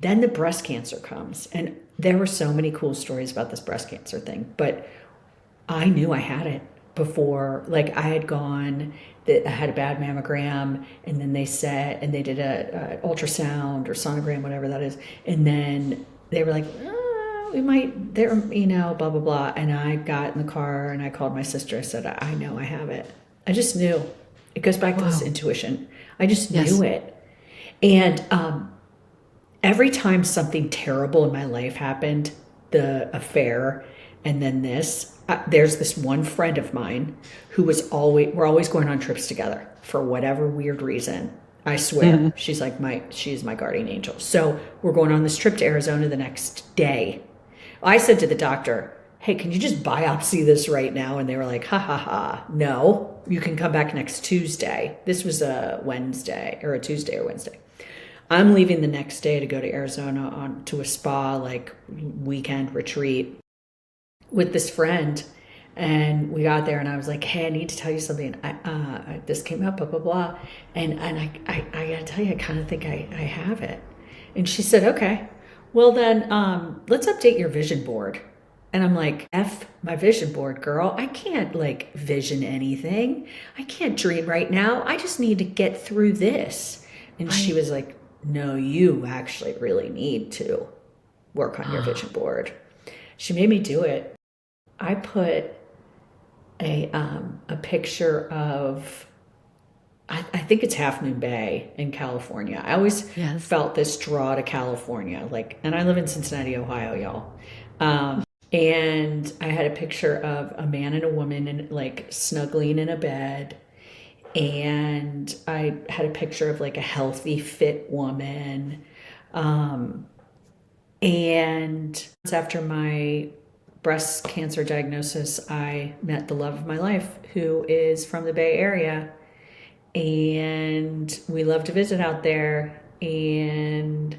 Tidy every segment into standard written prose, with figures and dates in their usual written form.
Then the breast cancer comes. And there were so many cool stories about this breast cancer thing, but I knew I had it before. Like I had gone, I had a bad mammogram, and then they said, and they did a ultrasound or sonogram, whatever that is, and then they were like, we might, there, blah blah blah. And I got in the car and I called my sister. I said, I know I have it. I just knew. It goes back to this intuition. I just knew it. And every time something terrible in my life happened, the affair, and then this, there's this one friend of mine who was we're always going on trips together for whatever weird reason. I swear, she's my guardian angel. So we're going on this trip to Arizona the next day. I said to the doctor, hey, can you just biopsy this right now? And they were like, ha ha ha, no, you can come back next Tuesday. This was a Wednesday or a Tuesday or Wednesday. I'm leaving the next day to go to Arizona to a spa, like weekend retreat with this friend. And we got there and I was like, hey, I need to tell you something. This came up, blah, blah, blah. And I gotta tell you, I kind of think I have it. And she said, okay, well then, let's update your vision board. And I'm like, F my vision board, girl. I can't like vision anything. I can't dream right now. I just need to get through this. And she was like, no, you actually really need to work on your vision board. She made me do it. I put a picture of, I think it's Half Moon Bay in California. I always felt this draw to California, and I live in Cincinnati, Ohio, y'all. And I had a picture of a man and a woman snuggling in a bed. And I had a picture of a healthy, fit woman. And after my breast cancer diagnosis, I met the love of my life, who is from the Bay Area. And we love to visit out there. And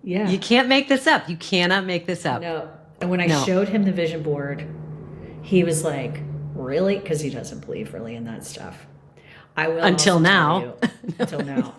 yeah. You can't make this up. You cannot make this up. No. And when I showed him the vision board, he was like, really? Because he doesn't believe really in that stuff. I will until now. Until now.